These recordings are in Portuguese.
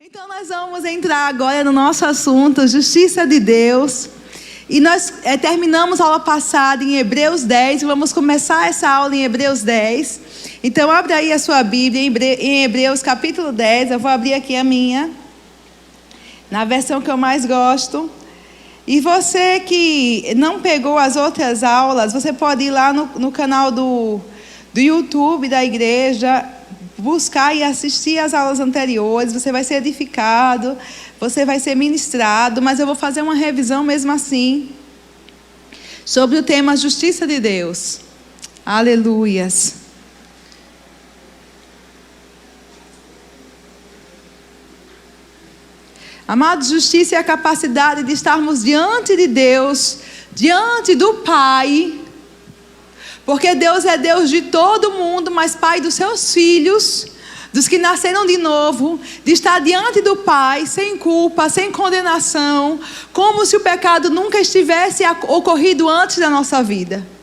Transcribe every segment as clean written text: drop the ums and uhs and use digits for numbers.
Então nós vamos entrar agora no nosso assunto, justiça de Deus. E nós terminamos a aula passada em Hebreus 10, vamos começar essa aula em Hebreus 10. Então abre aí a sua Bíblia em Hebreus capítulo 10, eu vou abrir aqui a minha, na versão que eu mais gosto. E você que não pegou as outras aulas, você pode ir lá no canal do YouTube da igreja, buscar e assistir as aulas anteriores, você vai ser edificado, você vai ser ministrado, mas eu vou fazer uma revisão mesmo assim, sobre o tema justiça de Deus. Aleluias. Amados, justiça é a capacidade de estarmos diante de Deus, diante do Pai, porque Deus é Deus de todo mundo, mas Pai dos seus filhos, dos que nasceram de novo, de estar diante do Pai, sem culpa, sem condenação, como se o pecado nunca estivesse ocorrido antes da nossa vida.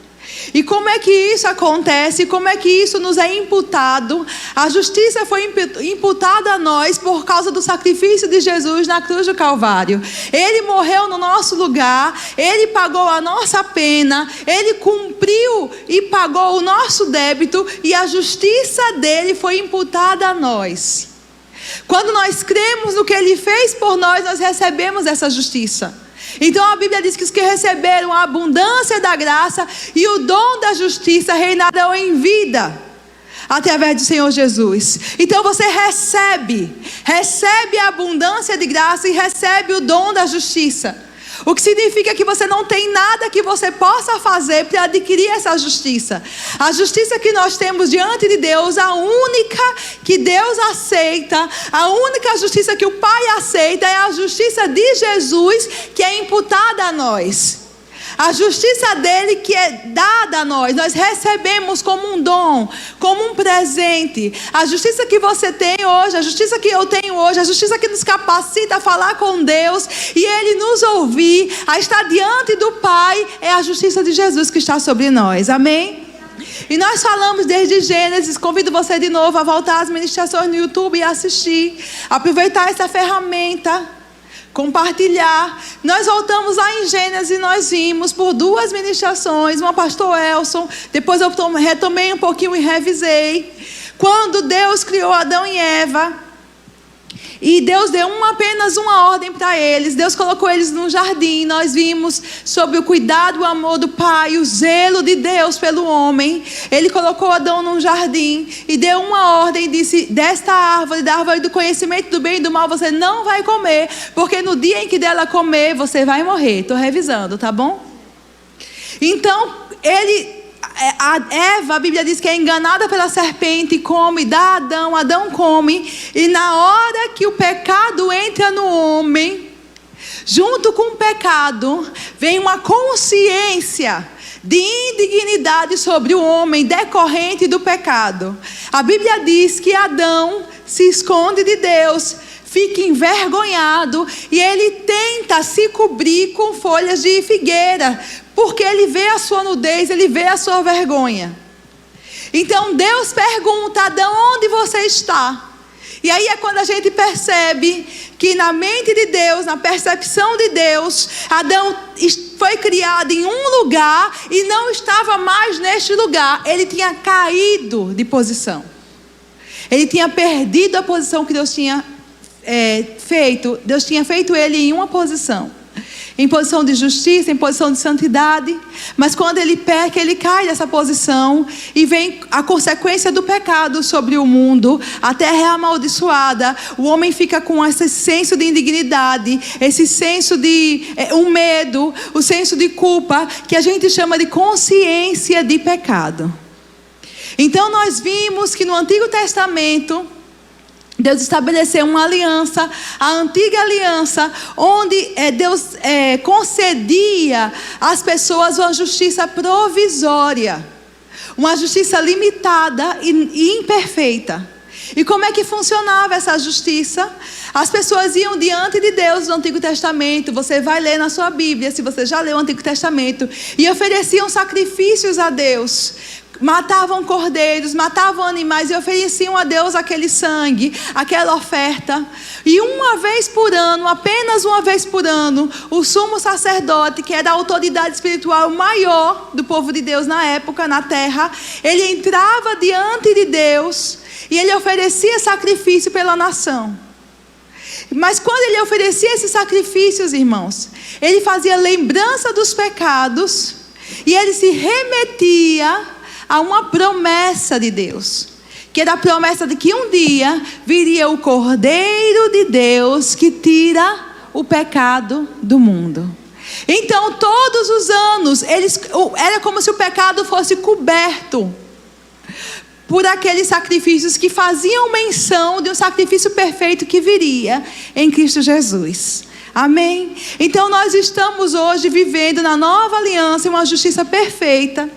E como é que isso acontece? Como é que isso nos é imputado? A justiça foi imputada a nós por causa do sacrifício de Jesus na cruz do Calvário. Ele morreu no nosso lugar, Ele pagou a nossa pena, Ele cumpriu e pagou o nosso débito, e a justiça dele foi imputada a nós. Quando nós cremos no que Ele fez por nós, nós recebemos essa justiça. Então a Bíblia diz que os que receberam a abundância da graça e o dom da justiça reinarão em vida através do Senhor Jesus. Então você recebe a abundância de graça e recebe o dom da justiça. O que significa que você não tem nada que você possa fazer para adquirir essa justiça. A justiça que nós temos diante de Deus, a única que Deus aceita, a única justiça que o Pai aceita é a justiça de Jesus, que é imputada a nós. A justiça dele que é dada a nós, nós recebemos como um dom, como um presente. A justiça que você tem hoje, a justiça que eu tenho hoje, a justiça que nos capacita a falar com Deus e Ele nos ouvir, a estar diante do Pai, é a justiça de Jesus que está sobre nós. Amém? E nós falamos desde Gênesis, convido você de novo a voltar às ministrações no YouTube e assistir, aproveitar essa ferramenta, compartilhar. Nós voltamos lá em Gênesis e nós vimos por duas ministrações, uma pastor Elson, depois eu retomei um pouquinho e revisei, quando Deus criou Adão e Eva, e Deus deu apenas uma ordem para eles. Deus colocou eles num jardim. Nós vimos sobre o cuidado, o amor do Pai, o zelo de Deus pelo homem. Ele colocou Adão num jardim e deu uma ordem e disse: desta árvore, da árvore do conhecimento do bem e do mal, você não vai comer, porque no dia em que dela comer, você vai morrer. Estou revisando, tá bom? Então, a Eva, a Bíblia diz que é enganada pela serpente e come, dá a Adão, Adão come, e na hora que o pecado entra no homem, junto com o pecado, vem uma consciência de indignidade sobre o homem decorrente do pecado. A Bíblia diz que Adão se esconde de Deus, fica envergonhado e ele tenta se cobrir com folhas de figueira, porque ele vê a sua nudez, ele vê a sua vergonha. Então Deus pergunta: Adão, onde você está? E aí é quando a gente percebe que na mente de Deus, na percepção de Deus, Adão foi criado em um lugar e não estava mais neste lugar. Ele tinha caído de posição. Ele tinha perdido a posição que Deus tinha feito. Deus tinha feito ele em uma posição, em posição de justiça, em posição de santidade. Mas quando ele peca, ele cai dessa posição e vem a consequência do pecado sobre o mundo. A terra é amaldiçoada, o homem fica com esse senso de indignidade, esse senso de um medo, o senso de culpa, que a gente chama de consciência de pecado. Então nós vimos que no Antigo Testamento Deus estabeleceu uma aliança, a antiga aliança, onde Deus concedia às pessoas uma justiça provisória, uma justiça limitada e imperfeita. E como é que funcionava essa justiça? As pessoas iam diante de Deus no Antigo Testamento, você vai ler na sua Bíblia, se você já leu o Antigo Testamento, e ofereciam sacrifícios a Deus. matavam cordeiros, matavam animais e ofereciam a Deus aquele sangue, aquela oferta. E uma vez por ano, apenas uma vez por ano, o sumo sacerdote, que era a autoridade espiritual maior do povo de Deus na época, na terra, ele entrava diante de Deus e ele oferecia sacrifício pela nação. Mas quando ele oferecia esses sacrifícios, irmãos, ele fazia lembrança dos pecados e ele se remetia a uma promessa de Deus, que era a promessa de que um dia viria o Cordeiro de Deus que tira o pecado do mundo. Então todos os anos era como se o pecado fosse coberto por aqueles sacrifícios que faziam menção de um sacrifício perfeito que viria em Cristo Jesus. Amém? Então nós estamos hoje vivendo na nova aliança uma justiça perfeita,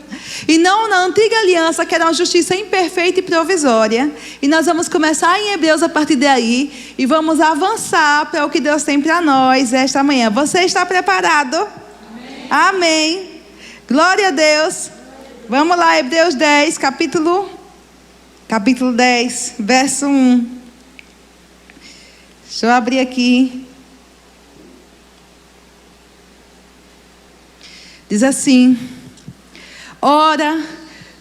e não na antiga aliança, que era uma justiça imperfeita e provisória. E nós vamos começar em Hebreus a partir daí, e vamos avançar para o que Deus tem para nós esta manhã. Você está preparado? Amém. Amém. Glória a Deus. Vamos lá, Hebreus 10, capítulo 10, verso 1. Deixa eu abrir aqui. Diz assim: ora,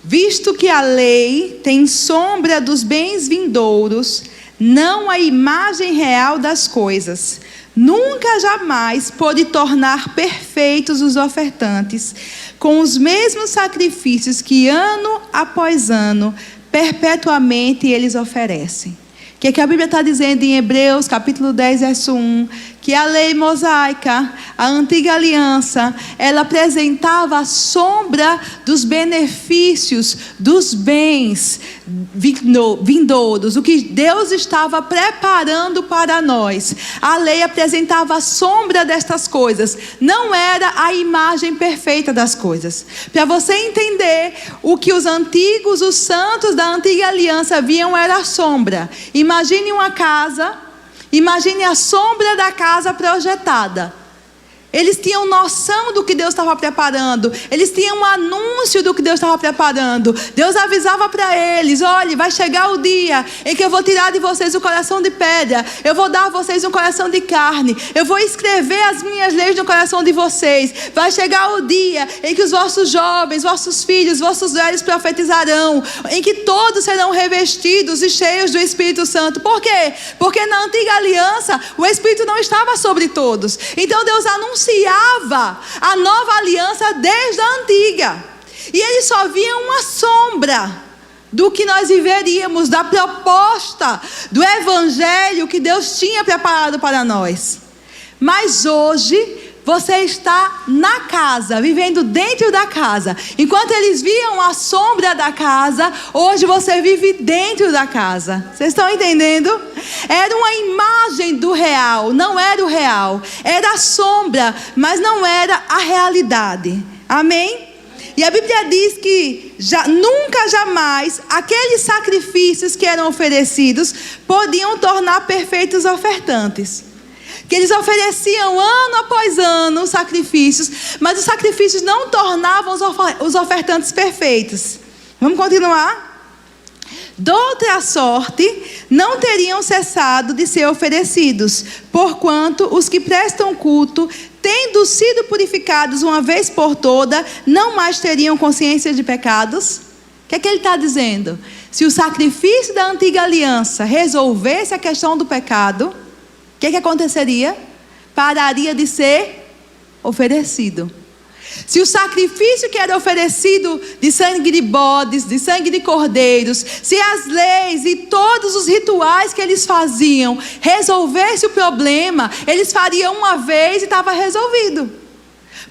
visto que a lei tem sombra dos bens vindouros, não a imagem real das coisas, nunca jamais pôde tornar perfeitos os ofertantes, com os mesmos sacrifícios que ano após ano, perpetuamente eles oferecem. O que a Bíblia está dizendo em Hebreus, capítulo 10, verso 1? Que a lei mosaica, a antiga aliança, ela apresentava a sombra dos benefícios, dos bens vindouros, o que Deus estava preparando para nós. A lei apresentava a sombra destas coisas, não era a imagem perfeita das coisas. Para você entender o que os antigos, os santos da antiga aliança viam, era a sombra. Imagine uma casa. Imagine a sombra da casa projetada. Eles tinham noção do que Deus estava preparando. Eles tinham um anúncio do que Deus estava preparando. Deus avisava para eles: olha, vai chegar o dia em que eu vou tirar de vocês o coração de pedra. Eu vou dar a vocês um coração de carne. Eu vou escrever as minhas leis no coração de vocês. Vai chegar o dia em que os vossos jovens, vossos filhos, vossos velhos profetizarão. Em que todos serão revestidos e cheios do Espírito Santo. Por quê? Porque na antiga aliança o Espírito não estava sobre todos. Então Deus anunciava a nova aliança desde a antiga, e eles só viam uma sombra do que nós viveríamos, da proposta do evangelho que Deus tinha preparado para nós. Mas hoje você está na casa, vivendo dentro da casa. Enquanto eles viam a sombra da casa, hoje você vive dentro da casa. Vocês estão entendendo? Era uma imagem do real, não era o real. Era a sombra, mas não era a realidade. Amém? E a Bíblia diz que nunca jamais aqueles sacrifícios que eram oferecidos podiam tornar perfeitos os ofertantes. Que eles ofereciam ano após ano sacrifícios, mas os sacrifícios não tornavam os ofertantes perfeitos. Vamos continuar? Doutra sorte, não teriam cessado de ser oferecidos, porquanto os que prestam culto, tendo sido purificados uma vez por toda, não mais teriam consciência de pecados. O que é que ele está dizendo? Se o sacrifício da antiga aliança resolvesse a questão do pecado, o que aconteceria? Pararia de ser oferecido. Se o sacrifício que era oferecido de sangue de bodes, de sangue de cordeiros, se as leis e todos os rituais que eles faziam resolvesse o problema, eles fariam uma vez e estava resolvido.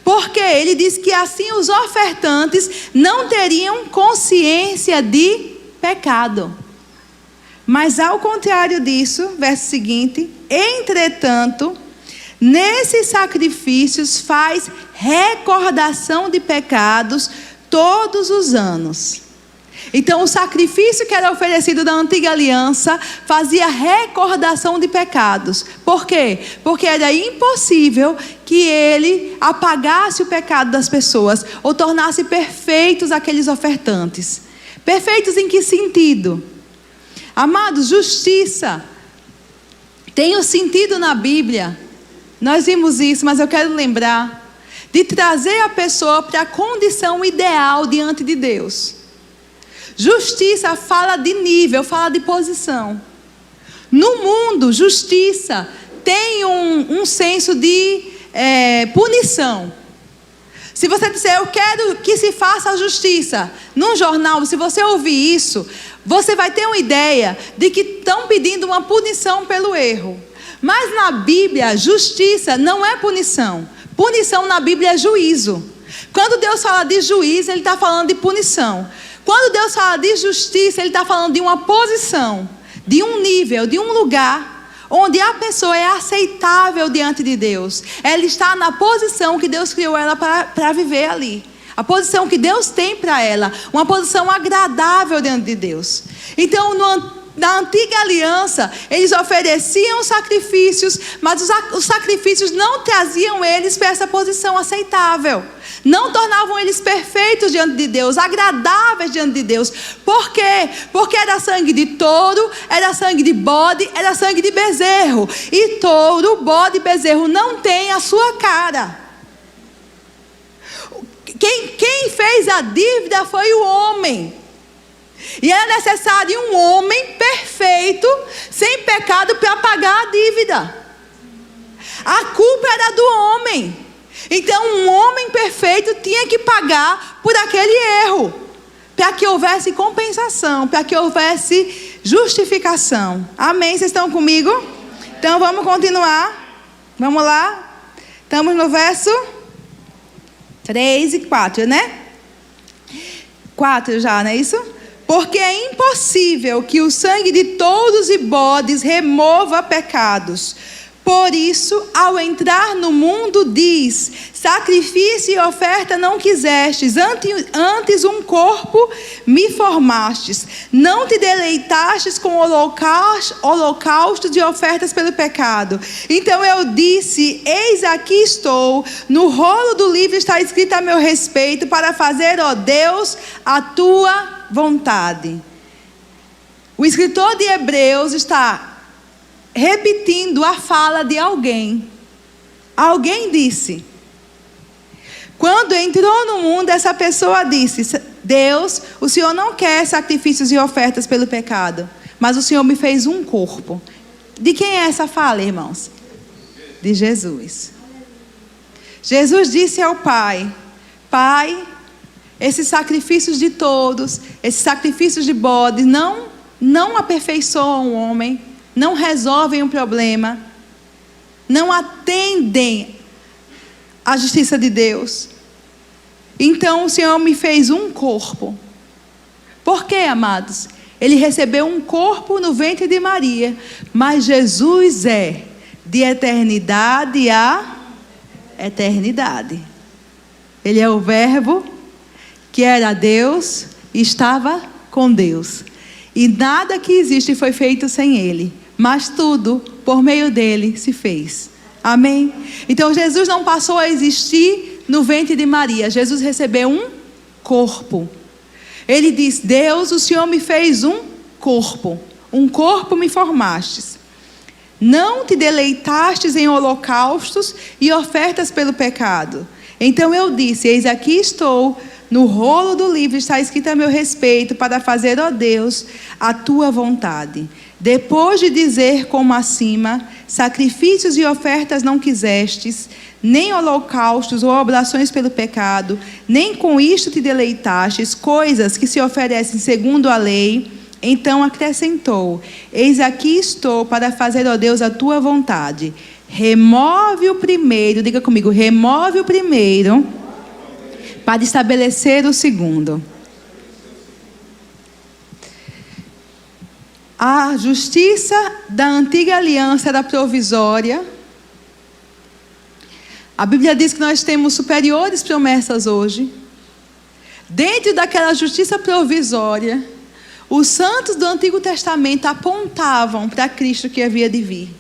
Porque ele diz que assim os ofertantes não teriam consciência de pecado. Mas ao contrário disso, verso seguinte: entretanto, nesses sacrifícios faz recordação de pecados todos os anos. Então o sacrifício que era oferecido na antiga aliança fazia recordação de pecados. Por quê? Porque era impossível que ele apagasse o pecado das pessoas ou tornasse perfeitos aqueles ofertantes. Perfeitos em que sentido? Amados, justiça tem um sentido na Bíblia. Nós vimos isso, mas eu quero lembrar de trazer a pessoa para a condição ideal diante de Deus. Justiça fala de nível, fala de posição. No mundo, justiça tem um senso de punição. Se você disser, eu quero que se faça a justiça, num jornal, se você ouvir isso, você vai ter uma ideia de que estão pedindo uma punição pelo erro. Mas na Bíblia, justiça não é punição. Punição na Bíblia é juízo. Quando Deus fala de juízo, Ele está falando de punição. Quando Deus fala de justiça, Ele está falando de uma posição, de um nível, de um lugar onde a pessoa é aceitável diante de Deus. Ela está na posição que Deus criou ela para viver ali. A posição que Deus tem para ela. Uma posição agradável diante de Deus. Então, na antiga aliança, eles ofereciam sacrifícios, mas os sacrifícios não traziam eles para essa posição aceitável. Não tornavam eles perfeitos diante de Deus, agradáveis diante de Deus. Por quê? Porque era sangue de touro, era sangue de bode, era sangue de bezerro. E touro, bode e bezerro não tem a sua cara. Quem fez a dívida foi o homem. E era necessário um homem perfeito, sem pecado, para pagar a dívida. A culpa era do homem. Então um homem perfeito tinha que pagar por aquele erro, para que houvesse compensação, para que houvesse justificação. Amém? Vocês estão comigo? Então vamos continuar. Vamos lá. Estamos no verso 3 e 4, né? 4 já, não é isso? Porque é impossível que o sangue de touros e bodes remova pecados. Por isso, ao entrar no mundo, diz: sacrifício e oferta não quisestes, antes um corpo me formastes. Não te deleitastes com holocausto de ofertas pelo pecado. Então eu disse: eis aqui estou, no rolo do livro está escrito a meu respeito, para fazer, ó Deus, a tua vontade. O escritor de Hebreus está repetindo a fala de alguém. Alguém disse. Quando entrou no mundo, essa pessoa disse: Deus, o Senhor não quer sacrifícios e ofertas pelo pecado, mas o Senhor me fez um corpo. De quem é essa fala, irmãos? De Jesus. Jesus disse ao Pai: Pai, esses sacrifícios de todos, esses sacrifícios de bodes, não aperfeiçoam o homem, não resolvem o problema, não atendem à justiça de Deus. Então o Senhor me fez um corpo. Por quê, amados? Ele recebeu um corpo no ventre de Maria, mas Jesus é de eternidade a eternidade. Ele é o Verbo que era Deus e estava com Deus. E nada que existe foi feito sem Ele, mas tudo por meio dele se fez. Amém? Então Jesus não passou a existir no ventre de Maria. Jesus recebeu um corpo. Ele diz: Deus, o Senhor me fez um corpo me formastes. Não te deleitastes em holocaustos e ofertas pelo pecado. Então eu disse: eis aqui estou, no rolo do livro está escrito a meu respeito, para fazer, ó Deus, a tua vontade. Depois de dizer como acima: sacrifícios e ofertas não quisestes, nem holocaustos ou oblações pelo pecado, nem com isto te deleitastes, coisas que se oferecem segundo a lei. Então acrescentou: eis aqui estou, para fazer, ó Deus, a tua vontade. Remove o primeiro, diga comigo, remove o primeiro, para estabelecer o segundo. A justiça da antiga aliança era provisória. A Bíblia diz que nós temos superiores promessas hoje. Dentro daquela justiça provisória, os santos do Antigo Testamento apontavam para Cristo que havia de vir.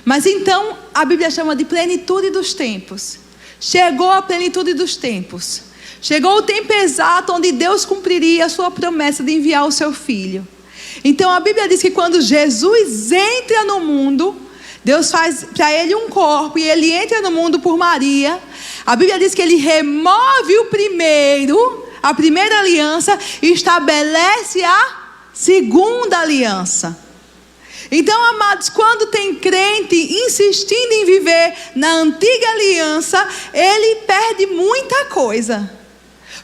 Mas então a Bíblia chama de plenitude dos tempos. Chegou a plenitude dos tempos. Chegou o tempo exato onde Deus cumpriria a sua promessa de enviar o seu Filho. Então a Bíblia diz que quando Jesus entra no mundo, Deus faz para ele um corpo e ele entra no mundo por Maria. A Bíblia diz que ele remove a primeira aliança e estabelece a segunda aliança. Então, amados, quando tem crente insistindo em viver na antiga aliança, ele perde muita coisa,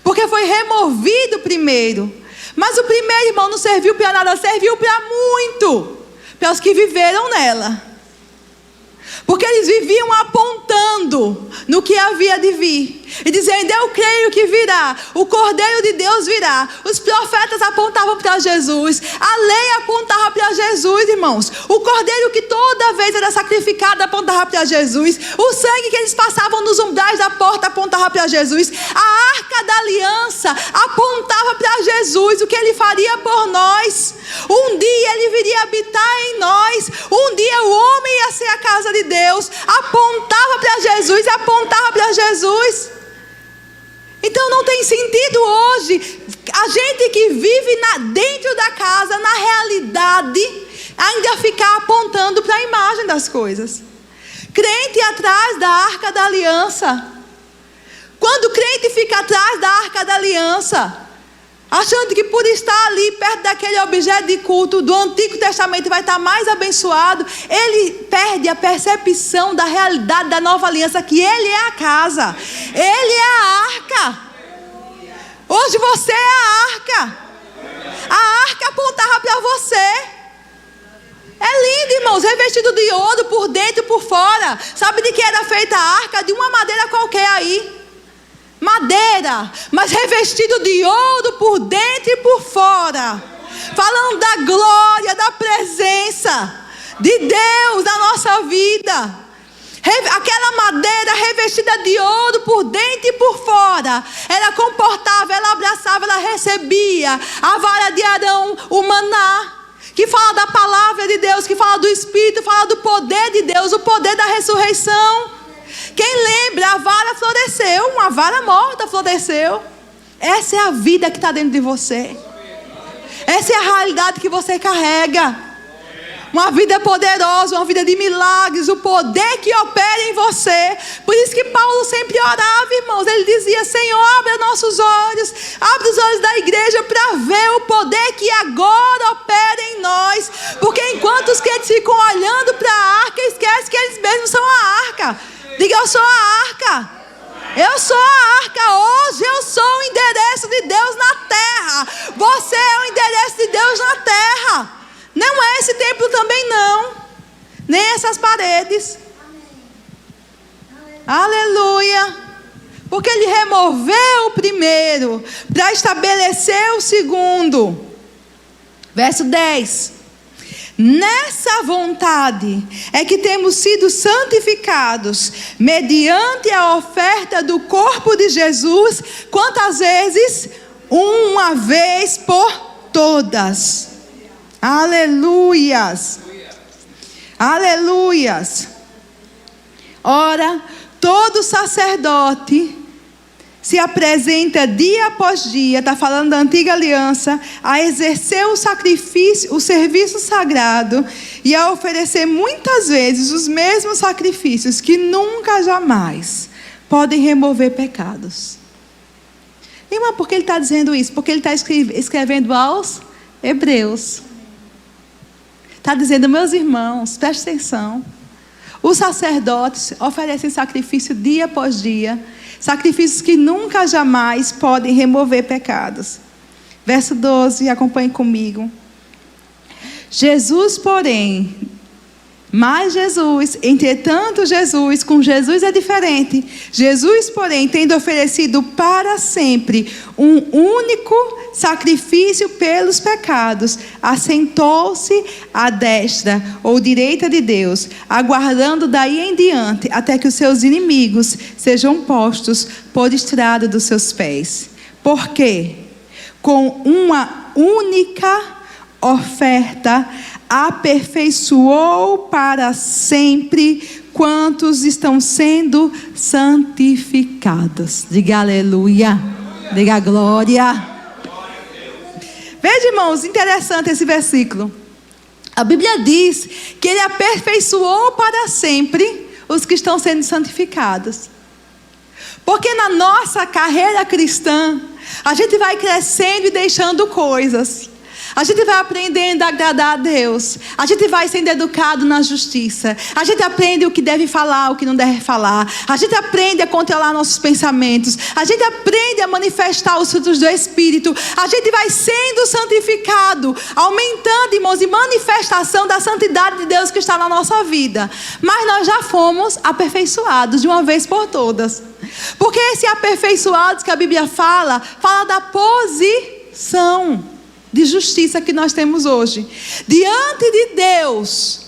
porque foi removido o primeiro. Mas o primeiro, irmão, não serviu para nada, serviu para muito, para os que viveram nela. Porque eles viviam apontando no que havia de vir e dizendo: eu creio que virá, o Cordeiro de Deus virá. Os profetas apontavam para Jesus, a lei apontava para Jesus, irmãos. O Cordeiro que toda vez era sacrificado apontava para Jesus. O sangue que eles passavam nos umbrais da porta apontava para Jesus. A arca da aliança apontava para Jesus, o que ele faria por nós. Um dia ele viria habitar em nós. Um dia o homem ia ser a casa de Deus. Apontava para Jesus, apontava para Jesus. Então não tem sentido hoje a gente que vive dentro da casa, na realidade, ainda ficar apontando para a imagem das coisas. Crente atrás da arca da aliança. Quando o crente fica atrás da arca da aliança, achando que por estar ali perto daquele objeto de culto do Antigo Testamento vai estar mais abençoado, ele perde a percepção da realidade da nova aliança, que ele é a casa, ele é a arca. Hoje você é a arca. A arca apontava para você. É lindo, irmãos, revestido de ouro por dentro e por fora. Sabe de que era feita a arca? De uma madeira qualquer aí. Madeira, mas revestido de ouro por dentro e por fora, falando da glória, da presença de Deus na nossa vida. Aquela madeira revestida de ouro por dentro e por fora, ela comportava, ela abraçava, ela recebia a vara de Arão, o maná, que fala da palavra de Deus, que fala do Espírito, fala do poder de Deus, o poder da ressurreição. Quem lembra, a vara floresceu, uma vara morta floresceu. Essa é a vida que está dentro de você. Essa é a realidade que você carrega. Uma vida poderosa, uma vida de milagres, o poder que opera em você. Por isso que Paulo sempre orava, irmãos. Ele dizia: Senhor, abre nossos olhos, abre os olhos da igreja para ver o poder que agora opera em nós. Porque enquanto os crentes ficam olhando para a arca, esquecem que eles mesmos são a arca. Diga: eu sou a arca. Eu sou a arca. Hoje eu sou o endereço de Deus na terra. Você é o endereço de Deus na terra. Não é esse templo também não. Nem essas paredes. Aleluia. Porque ele removeu o primeiro para estabelecer o segundo. Verso 10. Nessa vontade é que temos sido santificados mediante a oferta do corpo de Jesus. Quantas vezes? Uma vez por todas. Aleluias. Aleluias. Ora, todo sacerdote se apresenta dia após dia, está falando da antiga aliança, a exercer o sacrifício, o serviço sagrado e a oferecer muitas vezes os mesmos sacrifícios que nunca, jamais podem remover pecados. Irmã, por que ele está dizendo isso? Porque ele está escrevendo aos Hebreus. Está dizendo: meus irmãos, prestem atenção. Os sacerdotes oferecem sacrifício dia após dia, sacrifícios que nunca, jamais podem remover pecados. Verso 12, acompanhe comigo. Jesus, porém, entretanto Jesus, com Jesus é diferente. Jesus, porém, tendo oferecido para sempre um único sacrifício pelos pecados, assentou-se à destra ou direita de Deus, aguardando daí em diante até que os seus inimigos sejam postos por estrada dos seus pés. Porque com uma única oferta aperfeiçoou para sempre quantos estão sendo santificados. Diga aleluia. Diga glória. Veja, irmãos, interessante esse versículo. A Bíblia diz que Ele aperfeiçoou para sempre os que estão sendo santificados. Porque na nossa carreira cristã, a gente vai crescendo e deixando coisas. A gente vai aprendendo a agradar a Deus. A gente vai sendo educado na justiça. A gente aprende o que deve falar, o que não deve falar. A gente aprende a controlar nossos pensamentos. A gente aprende a manifestar os frutos do Espírito. A gente vai sendo santificado, aumentando, irmãos, e manifestação da santidade de Deus que está na nossa vida. Mas nós já fomos aperfeiçoados de uma vez por todas. Porque esse aperfeiçoados que a Bíblia fala da posição de justiça que nós temos hoje. Diante de Deus,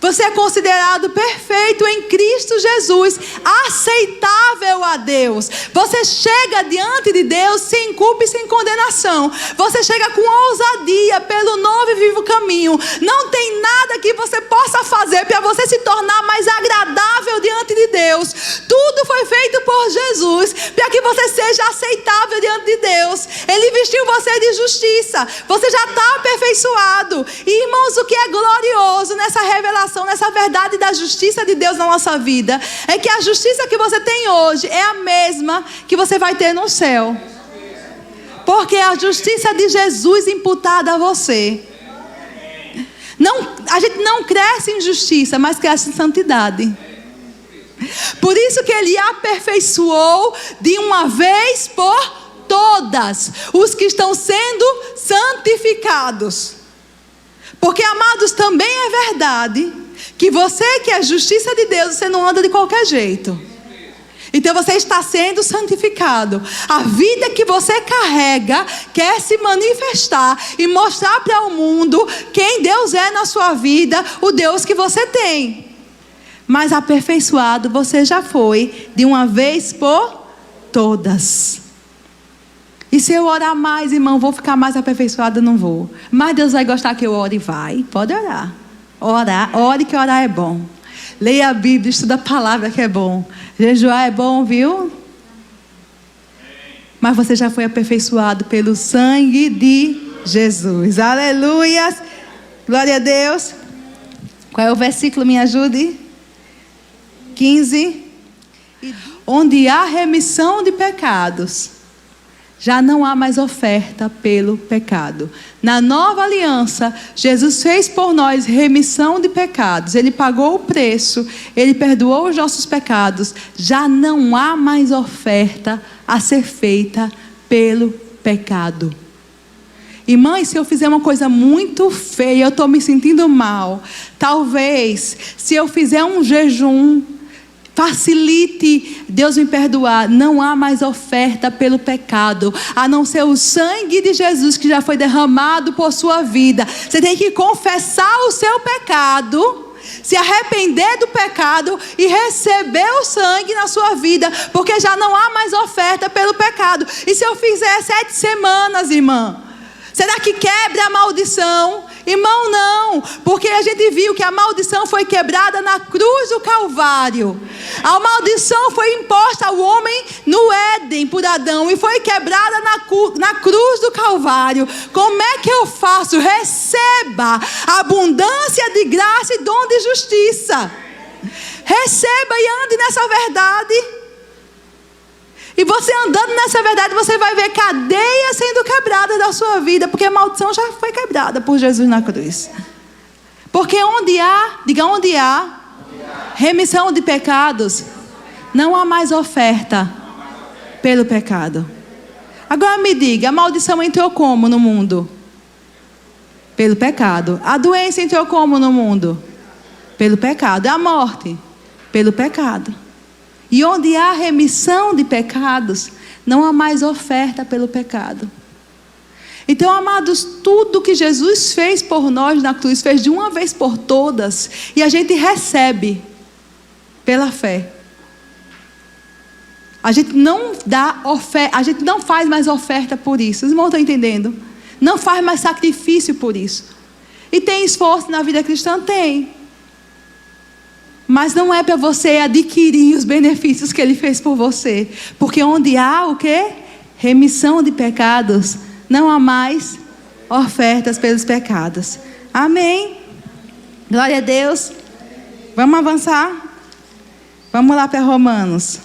você é considerado perfeito em Cristo Jesus, aceitável a Deus. Você chega diante de Deus sem culpa e sem condenação. Você chega com ousadia pelo novo e vivo caminho. Não tem nada que você possa fazer para você se tornar mais agradável diante de Deus. Tudo foi feito por Jesus para que você seja aceitável diante de Deus. Ele vestiu você de justiça. Você já está aperfeiçoado. E, irmãos, o que é glorioso nessa revelação, nessa verdade da justiça de Deus na nossa vida, é que a justiça que você tem hoje é a mesma que você vai ter no céu. Porque é a justiça de Jesus imputada a você. A gente não cresce em justiça, mas cresce em santidade. Por isso que Ele aperfeiçoou de uma vez por todas os que estão sendo santificados. Porque, amados, também é verdade que você que é justiça de Deus, você não anda de qualquer jeito. Então você está sendo santificado. A vida que você carrega quer se manifestar e mostrar para o mundo quem Deus é na sua vida, o Deus que você tem. Mas aperfeiçoado você já foi de uma vez por todas. E se eu orar mais, irmão, vou ficar mais aperfeiçoada? Não vou. Mas Deus vai gostar que eu ore? Vai, pode orar. Ore que orar é bom. Leia a Bíblia, estuda a palavra que é bom. Jejuar é bom, viu? Mas você já foi aperfeiçoado pelo sangue de Jesus. Aleluia. Glória a Deus. Qual é o versículo? Me ajude. 15. Onde há remissão de pecados, já não há mais oferta pelo pecado. Na nova aliança, Jesus fez por nós remissão de pecados. Ele pagou o preço, Ele perdoou os nossos pecados. Já não há mais oferta a ser feita pelo pecado. Irmãs, se eu fizer uma coisa muito feia, eu estou me sentindo mal. Talvez, se eu fizer um jejum, facilite Deus me perdoar. Não há mais oferta pelo pecado, a não ser o sangue de Jesus que já foi derramado por sua vida. Você tem que confessar o seu pecado, se arrepender do pecado e receber o sangue na sua vida, porque já não há mais oferta pelo pecado. E se eu fizer 7 semanas, irmã, será que quebra a maldição? Irmão, não, porque a gente viu que a maldição foi quebrada na cruz do Calvário. A maldição foi imposta ao homem no Éden por Adão e foi quebrada na cruz do Calvário. Como é que eu faço? Receba abundância de graça e dom de justiça. Receba e ande nessa verdade. E você andando nessa verdade, você vai ver cadeias sendo quebradas da sua vida, porque a maldição já foi quebrada por Jesus na cruz. Porque onde há, diga onde há remissão de pecados, não há mais oferta pelo pecado. Agora me diga, a maldição entrou como no mundo? Pelo pecado. A doença entrou como no mundo? Pelo pecado. A morte? Pelo pecado. E onde há remissão de pecados, não há mais oferta pelo pecado. Então, amados, tudo que Jesus fez por nós na cruz, fez de uma vez por todas, e a gente recebe pela fé. A gente não dá oferta, a gente não faz mais oferta por isso. Os irmãos estão entendendo? Não faz mais sacrifício por isso. E tem esforço na vida cristã? Tem. Mas não é para você adquirir os benefícios que Ele fez por você. Porque onde há o quê? remissão de pecados, não há mais ofertas pelos pecados. Amém. Glória a Deus. Vamos avançar? Vamos lá para Romanos,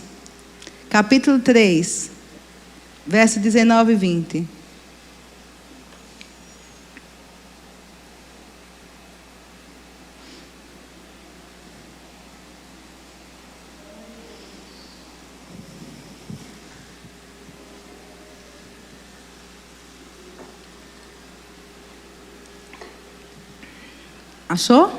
capítulo 3, verso 19 e 20. Achou?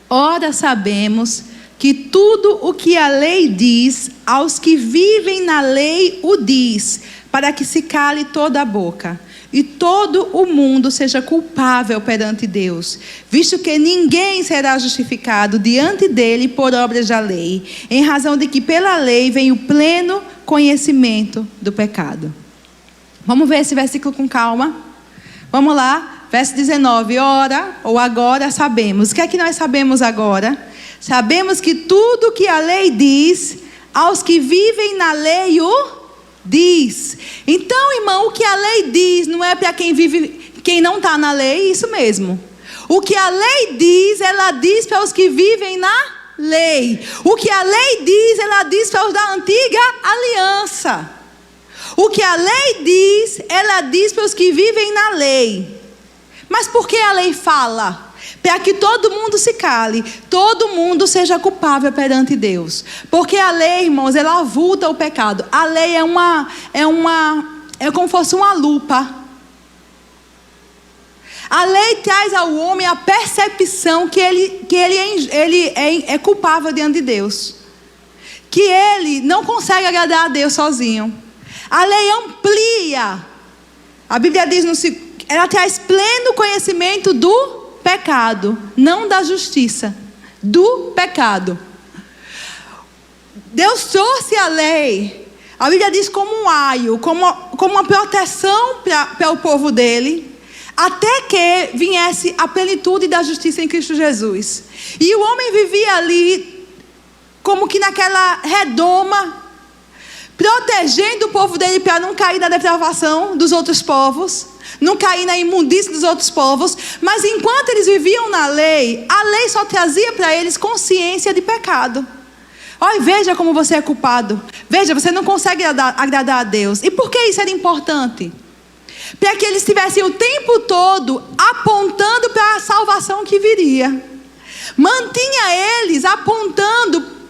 Ora, sabemos que tudo o que a lei diz, aos que vivem na lei o diz, para que se cale toda a boca, e todo o mundo seja culpável perante Deus, visto que ninguém será justificado diante dele por obras da lei, em razão de que pela lei vem o pleno conhecimento do pecado. Vamos ver esse versículo com calma? Vamos lá. Verso 19, ora, ou agora sabemos. O que é que nós sabemos agora? Sabemos que tudo que a lei diz, aos que vivem na lei o diz. Então, irmão, o que a lei diz não é para quem vive, quem não está na lei, isso mesmo. O que a lei diz, ela diz para os que vivem na lei. O que a lei diz, ela diz para os da antiga aliança. O que a lei diz, ela diz para os que vivem na lei. Mas por que a lei fala? Para que todo mundo se cale, todo mundo seja culpável perante Deus. Porque a lei, irmãos, ela avulta o pecado. A lei é como se fosse uma lupa. A lei traz ao homem a percepção que ele é culpável diante de Deus. Que ele não consegue agradar a Deus sozinho. A lei amplia. A Bíblia diz ela traz pleno conhecimento do pecado, não da justiça, do pecado. Deus trouxe a lei, a Bíblia diz como um aio, como uma proteção para o povo dele, até que viesse a plenitude da justiça em Cristo Jesus. E o homem vivia ali, como que naquela redoma, protegendo o povo dele para não cair na depravação dos outros povos, não cair na imundície dos outros povos. Mas enquanto eles viviam na lei, a lei só trazia para eles consciência de pecado. Olha, veja como você é culpado. Veja, você não consegue agradar a Deus. E por que isso era importante? Para que eles estivessem o tempo todo apontando para a salvação que viria. Mantinha eles apontando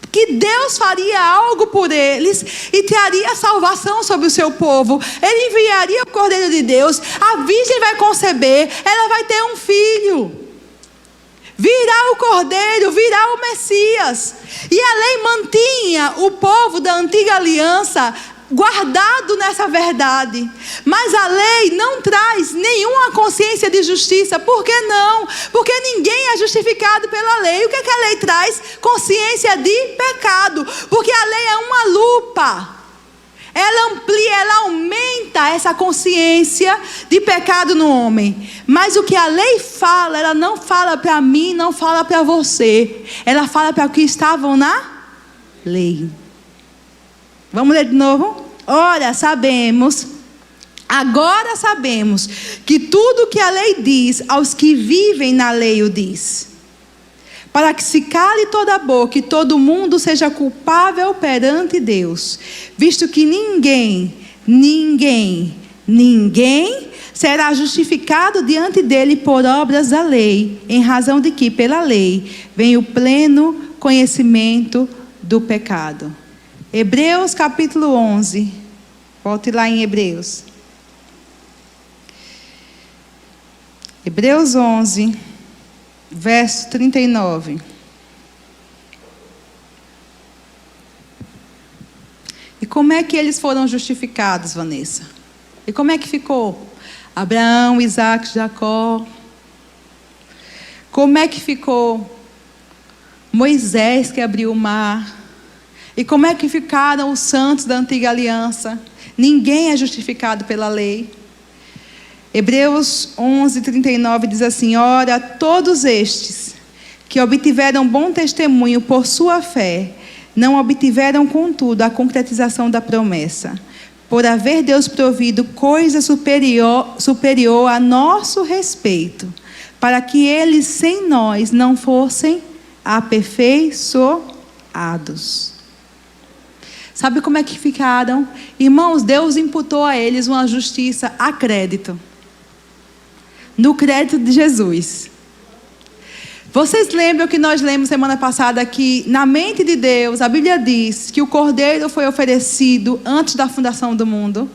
que Deus faria algo por eles e traria salvação sobre o seu povo. Ele enviaria o Cordeiro de Deus, a virgem vai conceber, ela vai ter um filho, virá o Cordeiro, virá o Messias. E a lei mantinha o povo da antiga aliança guardado nessa verdade. Mas a lei não traz nenhuma consciência de justiça. Por que não? Porque ninguém é justificado pela lei. O que é que a lei traz? Consciência de pecado. Porque a lei é uma lupa. Ela amplia, ela aumenta essa consciência de pecado no homem. Mas o que a lei fala, ela não fala para mim, não fala para você. Ela fala para os que estavam na lei. Vamos ler de novo? Ora, agora sabemos que tudo que a lei diz, aos que vivem na lei o diz, para que se cale toda a boca e todo mundo seja culpável perante Deus, visto que ninguém será justificado diante dele por obras da lei, em razão de que pela lei vem o pleno conhecimento do pecado. Hebreus capítulo 11. Volte lá em Hebreus. Hebreus 11, verso 39. E como é que eles foram justificados, Vanessa? E como é que ficou? Abraão, Isaac, Jacó. Como é que ficou Moisés que abriu o mar? E como é que ficaram os santos da antiga aliança? Ninguém é justificado pela lei. Hebreus 11, 39 diz assim: ora, todos estes que obtiveram bom testemunho por sua fé, não obtiveram, contudo, a concretização da promessa. por haver Deus provido coisa superior a nosso respeito, para que eles sem nós não fossem aperfeiçoados. Sabe como é que ficaram? Irmãos, Deus imputou a eles uma justiça a crédito. No crédito de Jesus. Vocês lembram que nós lemos semana passada que na mente de Deus, a Bíblia diz que o Cordeiro foi oferecido antes da fundação do mundo.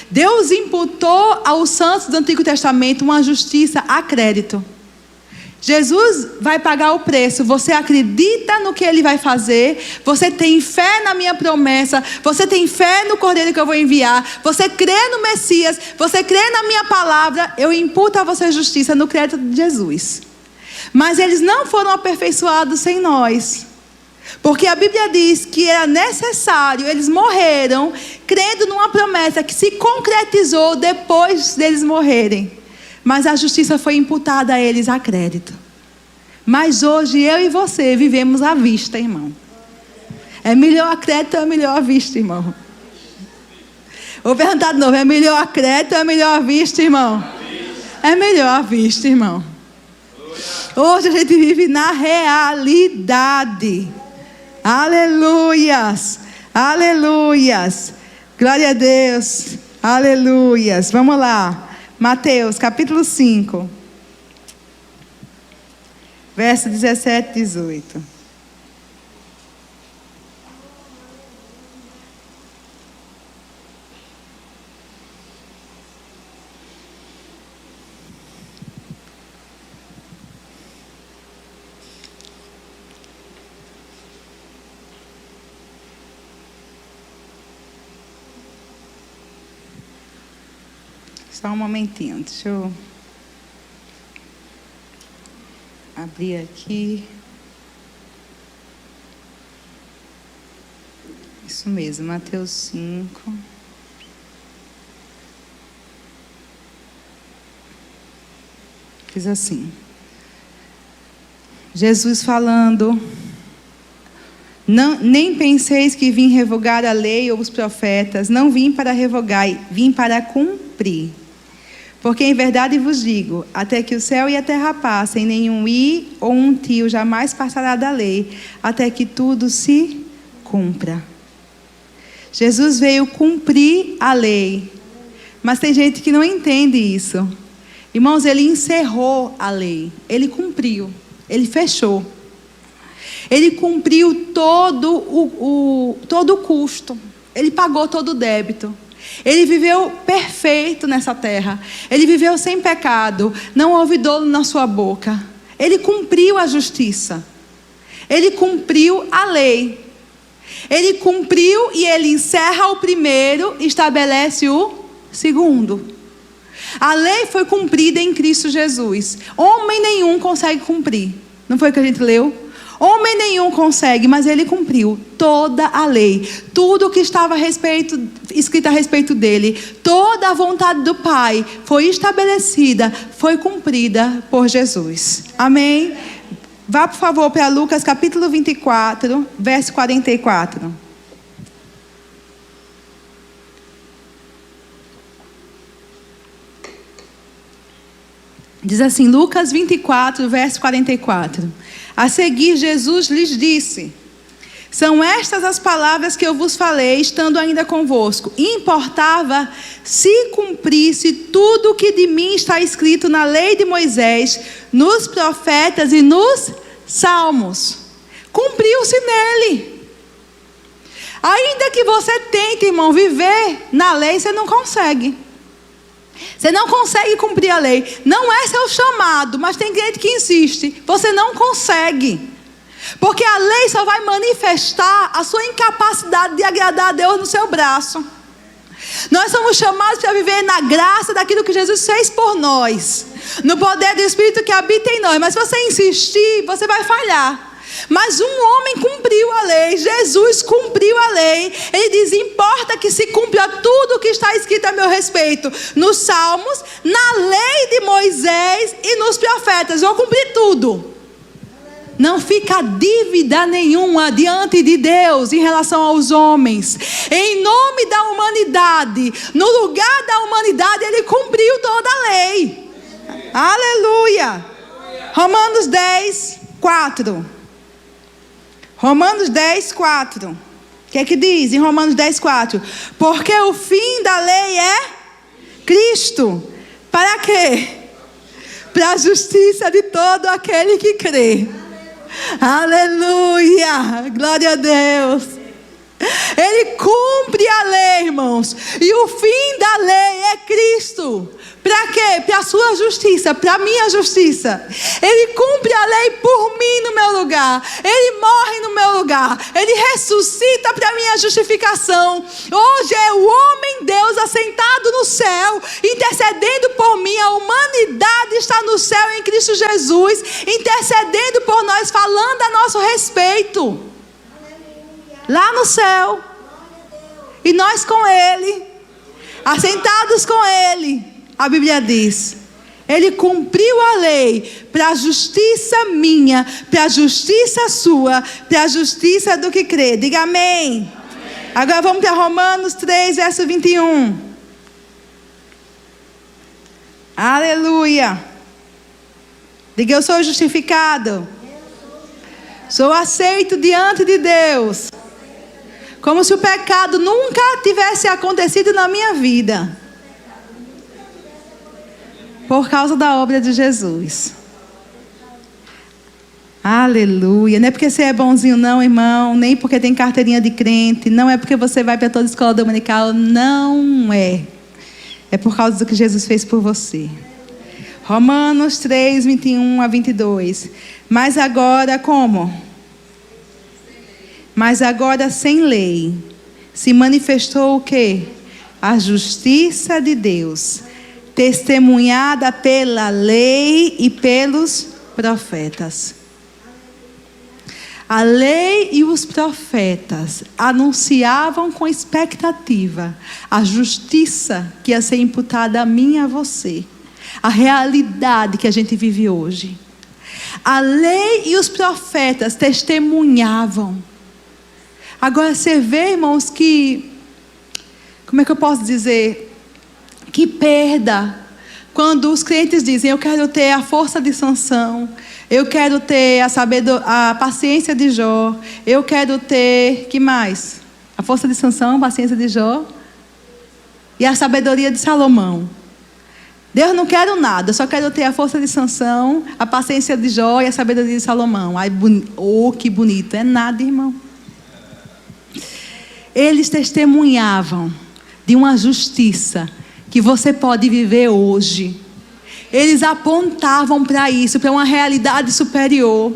Deus imputou aos santos do Antigo Testamento uma justiça a crédito. Jesus vai pagar o preço. Você acredita no que Ele vai fazer? Você tem fé na minha promessa? Você tem fé no Cordeiro que eu vou enviar? Você crê no Messias? Você crê na minha palavra? Eu imputo a você justiça no crédito de Jesus. Mas eles não foram aperfeiçoados sem nós. Porque a Bíblia diz que era necessário, eles morreram crendo numa promessa que se concretizou depois deles morrerem. Mas a justiça foi imputada a eles a crédito. Mas hoje eu e você vivemos à vista, irmão. É melhor a crédito ou é melhor à vista, irmão? Vou perguntar de novo, é melhor a crédito ou é melhor à vista, irmão? É melhor à vista, irmão. Hoje a gente vive na realidade. Aleluias, aleluias. Glória a Deus, aleluias. Vamos lá. Mateus, capítulo 5, verso 17 e 18. Só um momentinho, deixa eu abrir aqui. Isso mesmo, Mateus 5. Diz assim. Jesus falando: nem penseis que vim revogar a lei ou os profetas. Não vim para revogar, vim para cumprir. Porque em verdade vos digo, até que o céu e a terra passem, nenhum i ou um tio jamais passará da lei, até que tudo se cumpra. Jesus veio cumprir a lei. Mas tem gente que não entende isso. Irmãos, ele encerrou a lei. Ele cumpriu. Ele fechou. Ele cumpriu todo o custo. Ele pagou todo o débito. Ele viveu perfeito nessa terra. Ele viveu sem pecado. Não houve dolo na sua boca. Ele cumpriu a justiça. Ele cumpriu a lei. Ele cumpriu e ele encerra o primeiro e estabelece o segundo. A lei foi cumprida em Cristo Jesus. Homem nenhum consegue cumprir. Não foi o que a gente leu? Homem nenhum consegue, mas ele cumpriu toda a lei. Tudo que estava escrito a respeito dele, toda a vontade do Pai foi estabelecida, foi cumprida por Jesus. Amém? Vá, por favor, para Lucas capítulo 24, verso 44. Diz assim, Lucas 24, verso 44. A seguir, Jesus lhes disse: são estas as palavras que eu vos falei, estando ainda convosco. Importava se cumprisse tudo o que de mim está escrito na lei de Moisés, nos profetas e nos salmos. Cumpriu-se nele. Ainda que você tente, irmão, viver na lei, você não consegue. Você não consegue cumprir a lei. Não é seu chamado, mas tem gente que insiste. Você não consegue. Porque a lei só vai manifestar a sua incapacidade de agradar a Deus no seu braço. Nós somos chamados para viver na graça daquilo que Jesus fez por nós. No poder do Espírito que habita em nós. Mas se você insistir, você vai falhar. Mas um homem cumpriu a lei, Jesus cumpriu a lei. Ele diz, importa que se cumpra tudo o que está escrito a meu respeito, nos salmos, na lei de Moisés e nos profetas. Eu vou cumprir tudo. Não fica dívida nenhuma diante de Deus em relação aos homens. Em nome da humanidade, no lugar da humanidade, Ele cumpriu toda a lei. Aleluia. Romanos 10, 4. Romanos 10, 4. O que é que diz em Romanos 10, 4? Porque o fim da lei é Cristo. Para quê? Para a justiça de todo aquele que crê. Aleluia, glória a Deus. Ele cumpre a lei, irmãos. E o fim da lei é Cristo. Para quê? Para a sua justiça, para a minha justiça. Ele cumpre a lei por mim no meu lugar. Ele morre no meu lugar. Ele ressuscita para a minha justificação. Hoje é o homem Deus assentado no céu, intercedendo por mim. A humanidade está no céu em Cristo Jesus, intercedendo por nós, falando a nosso respeito. Lá no céu. E nós com Ele, assentados com Ele. A Bíblia diz, Ele cumpriu a lei para a justiça minha, para a justiça sua, para a justiça do que crê. Diga amém. Agora vamos para Romanos 3, verso 21. Aleluia. Diga, eu sou justificado. Sou aceito diante de Deus. Como se o pecado nunca tivesse acontecido na minha vida. Por causa da obra de Jesus. Aleluia. Não é porque você é bonzinho não, irmão. Nem porque tem carteirinha de crente. Não é porque você vai para toda a escola dominical. Não é. É por causa do que Jesus fez por você. Romanos 3, 21 a 22. Mas agora como? Mas agora sem lei. Se manifestou o quê? A justiça de Deus. Testemunhada pela lei e pelos profetas. A lei e os profetas anunciavam com expectativa a justiça que ia ser imputada a mim e a você. A realidade que a gente vive hoje. A lei e os profetas testemunhavam. Agora você vê, irmãos, que... Como é que eu posso dizer? Que perda quando os crentes dizem, eu quero ter a força de Sansão, eu quero ter a paciência de Jó, eu quero ter, que mais? A força de Sansão, a paciência de Jó e a sabedoria de Salomão. Deus, não quero nada, eu só quero ter a força de Sansão, a paciência de Jó e a sabedoria de Salomão. Ai, que bonito, é nada, irmão. Eles testemunhavam de uma justiça que você pode viver hoje. Eles apontavam para isso, para uma realidade superior.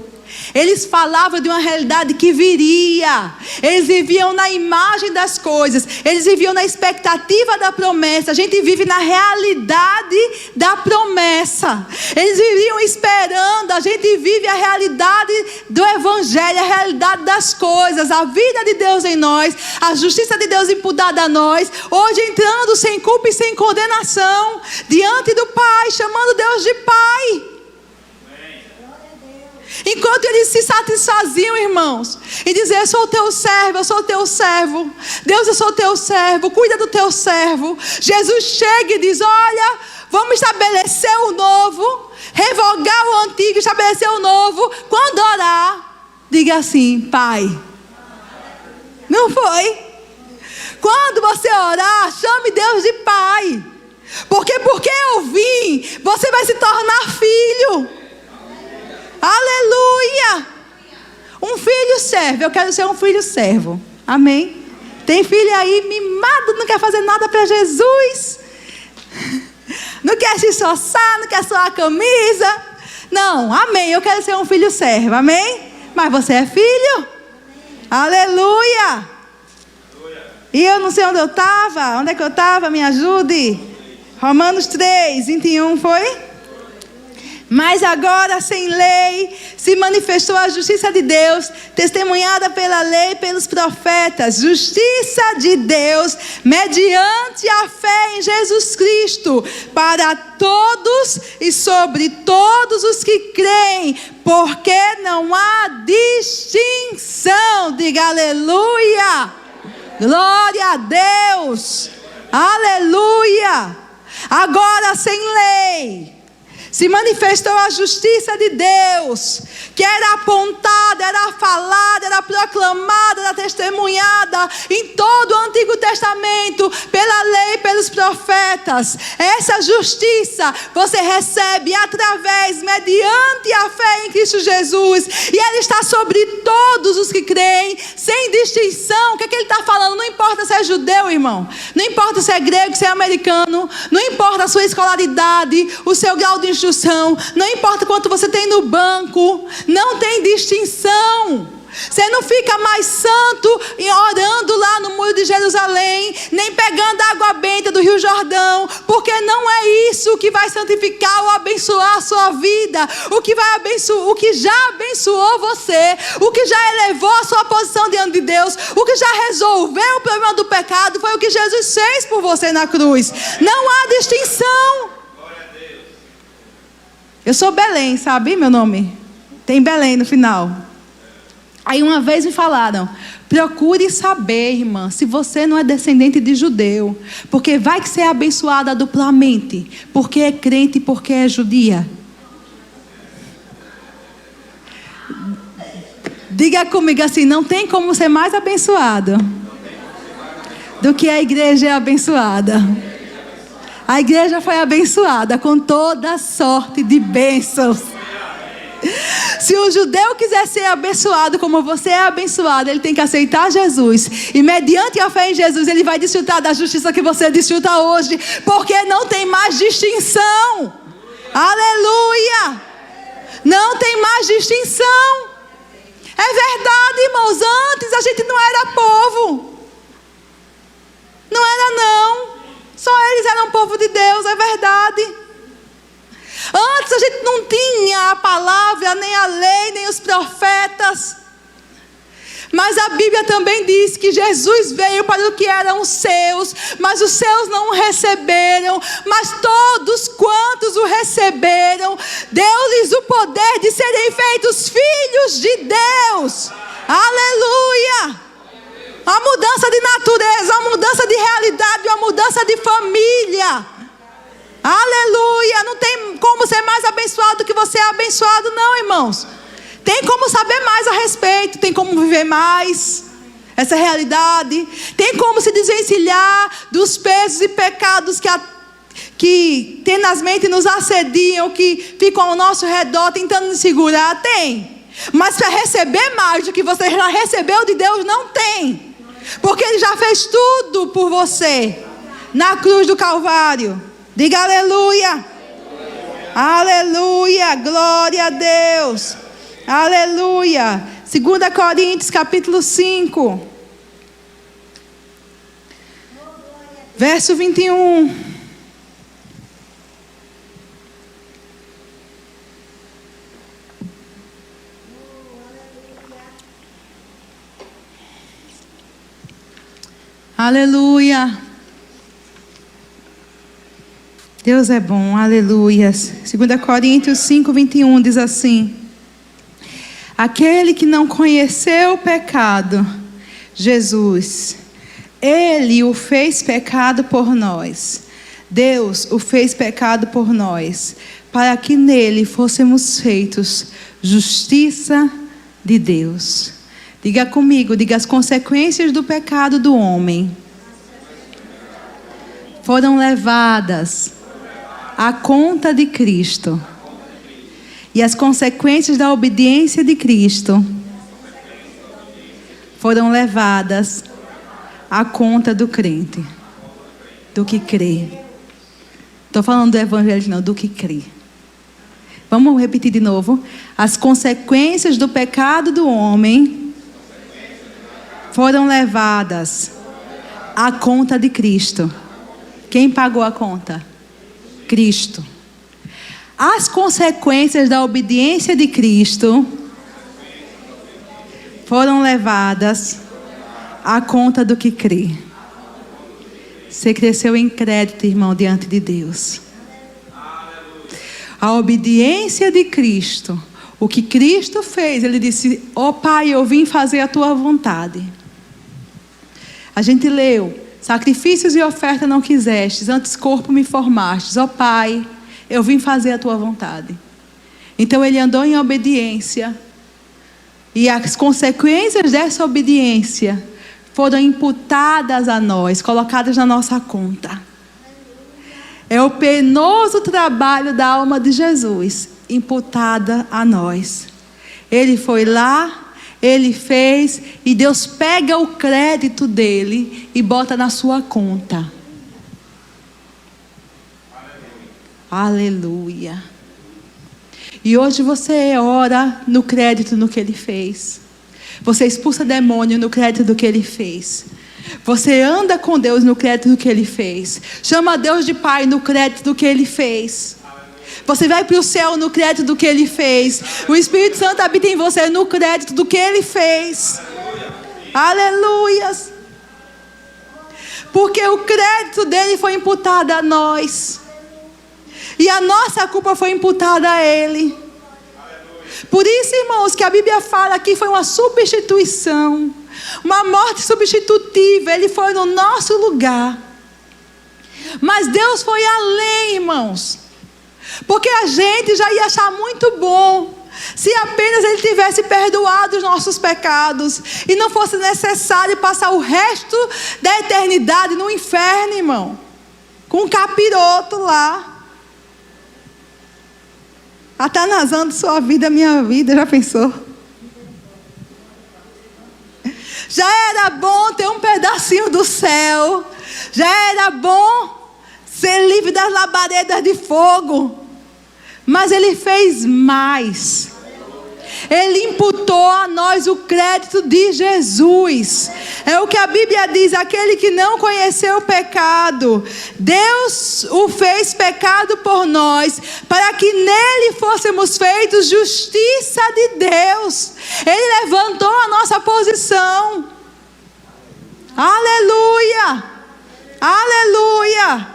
Eles falavam de uma realidade que viria. Eles viviam na imagem das coisas. Eles viviam na expectativa da promessa. A gente vive na realidade da promessa. Eles viviam esperando. A gente vive a realidade do Evangelho, a realidade das coisas. A vida de Deus em nós, a justiça de Deus imputada a nós. Hoje entrando sem culpa e sem condenação diante do Pai, chamando Deus de Pai. Enquanto eles se satisfaziam, irmãos, e dizer, eu sou teu servo, eu sou teu servo. Deus, eu sou teu servo, cuida do teu servo. Jesus chega e diz, olha, vamos estabelecer o novo, revogar o antigo, estabelecer o novo. Quando orar, diga assim, Pai. Não foi? Quando você orar, chame Deus de Pai. Porque eu vim, você vai se tornar filho. Aleluia! Um filho servo. Eu quero ser um filho servo. Amém? Tem filho aí mimado, não quer fazer nada para Jesus. Não quer se esforçar, não quer suar a camisa. Não, amém. Eu quero ser um filho servo. Amém? Mas você é filho? Aleluia! E eu não sei onde eu estava. Onde é que eu estava? Me ajude. Romanos 3, 21 foi? Mas agora, sem lei, se manifestou a justiça de Deus, testemunhada pela lei e pelos profetas. Justiça de Deus, mediante a fé em Jesus Cristo, para todos e sobre todos os que creem, porque não há distinção. Diga aleluia! Glória a Deus! Aleluia! Agora, sem lei, se manifestou a justiça de Deus, que era apontada, era falada, era proclamada, era testemunhada em todo o Antigo Testamento, pela lei e pelos profetas. Essa justiça você recebe através, mediante a fé em Cristo Jesus, e ela está sobre todos os que creem, sem distinção. O que é que ele está falando? Não importa se é judeu, irmão, não importa se é grego, se é americano, não importa a sua escolaridade, o seu grau de instrução, não importa quanto você tem no banco, não tem distinção. Você não fica mais santo e orando lá no muro de Jerusalém, nem pegando a água benta do Rio Jordão, porque não é isso que vai santificar ou abençoar a sua vida. O que já abençoou você, o que já elevou a sua posição diante de Deus, o que já resolveu o problema do pecado, foi o que Jesus fez por você na cruz. Não há distinção. Eu sou Belém, sabe meu nome? Tem Belém no final. Aí uma vez me falaram: procure saber, irmã, se você não é descendente de judeu, porque vai que você é abençoada duplamente, porque é crente e porque é judia. Diga comigo assim: não tem como ser mais abençoado do que a igreja é abençoada. A igreja foi abençoada com toda sorte de bênçãos. Se o judeu quiser ser abençoado como você é abençoado, ele tem que aceitar Jesus. E mediante a fé em Jesus, ele vai desfrutar da justiça que você desfruta hoje. Porque não tem mais distinção. Aleluia! Não tem mais distinção. É verdade, irmãos. Antes a gente não era povo. Não era, não. Só eles eram povo de Deus, é verdade. Antes a gente não tinha a palavra, nem a lei, nem os profetas. Mas a Bíblia também diz que Jesus veio para o que eram os seus, mas os seus não o receberam. Mas todos quantos o receberam, deu-lhes o poder de serem feitos filhos de Deus. Aleluia! Uma mudança de natureza, uma mudança de realidade, uma mudança de família. Aleluia! Não tem como ser mais abençoado do que você é abençoado, não, irmãos. Tem como saber mais a respeito, tem como viver mais essa realidade, tem como se desvencilhar dos pesos e pecados que tenazmente nos assediam, que ficam ao nosso redor tentando nos segurar. Tem. Mas para receber mais do que você já recebeu de Deus, não tem. Porque Ele já fez tudo por você na cruz do Calvário. Diga aleluia. Aleluia. Glória a Deus. Aleluia. 2 Coríntios capítulo 5, verso 21. Aleluia. Deus é bom, aleluia. 2 Coríntios 5, 21 diz assim: aquele que não conheceu o pecado, Jesus, Ele o fez pecado por nós. Deus o fez pecado por nós, para que nele fôssemos feitos justiça de Deus. Diga comigo, diga: as consequências do pecado do homem foram levadas à conta de Cristo. E as consequências da obediência de Cristo foram levadas à conta do crente, do que crê. Estou falando do evangelho, não, do que crê. Vamos repetir de novo. As consequências do pecado do homem foram levadas à conta de Cristo. Quem pagou a conta? Cristo. As consequências da obediência de Cristo foram levadas à conta do que crê. Você cresceu em crédito, irmão, diante de Deus. A obediência de Cristo, o que Cristo fez, ele disse: ó Pai, eu vim fazer a tua vontade. A gente leu: sacrifícios e oferta não quisestes, antes corpo me formastes. Ó Pai, eu vim fazer a tua vontade. Então ele andou em obediência. E as consequências dessa obediência foram imputadas a nós, colocadas na nossa conta. É o penoso trabalho da alma de Jesus, imputada a nós. Ele foi lá, ele fez, e Deus pega o crédito dele e bota na sua conta. Aleluia. E hoje você ora no crédito no que ele fez. Você expulsa demônio no crédito do que ele fez. Você anda com Deus no crédito do que ele fez. Chama Deus de Pai no crédito do que ele fez. Você vai para o céu no crédito do que ele fez. O Espírito Santo habita em você no crédito do que ele fez. Aleluias. Porque o crédito dele foi imputado a nós. E a nossa culpa foi imputada a ele. Por isso, irmãos, que a Bíblia fala que foi uma substituição. Uma morte substitutiva. Ele foi no nosso lugar. Mas Deus foi além, irmãos. Porque a gente já ia achar muito bom se apenas ele tivesse perdoado os nossos pecados e não fosse necessário passar o resto da eternidade no inferno, irmão, com um capiroto lá, atanazando sua vida, minha vida. Já pensou? Já era bom ter um pedacinho do céu. Já era bom ser livre das labaredas de fogo. Mas ele fez mais. Ele imputou a nós o crédito de Jesus. É o que a Bíblia diz: aquele que não conheceu o pecado, Deus o fez pecado por nós, para que nele fôssemos feitos justiça de Deus. Ele levantou a nossa posição. Aleluia! Aleluia!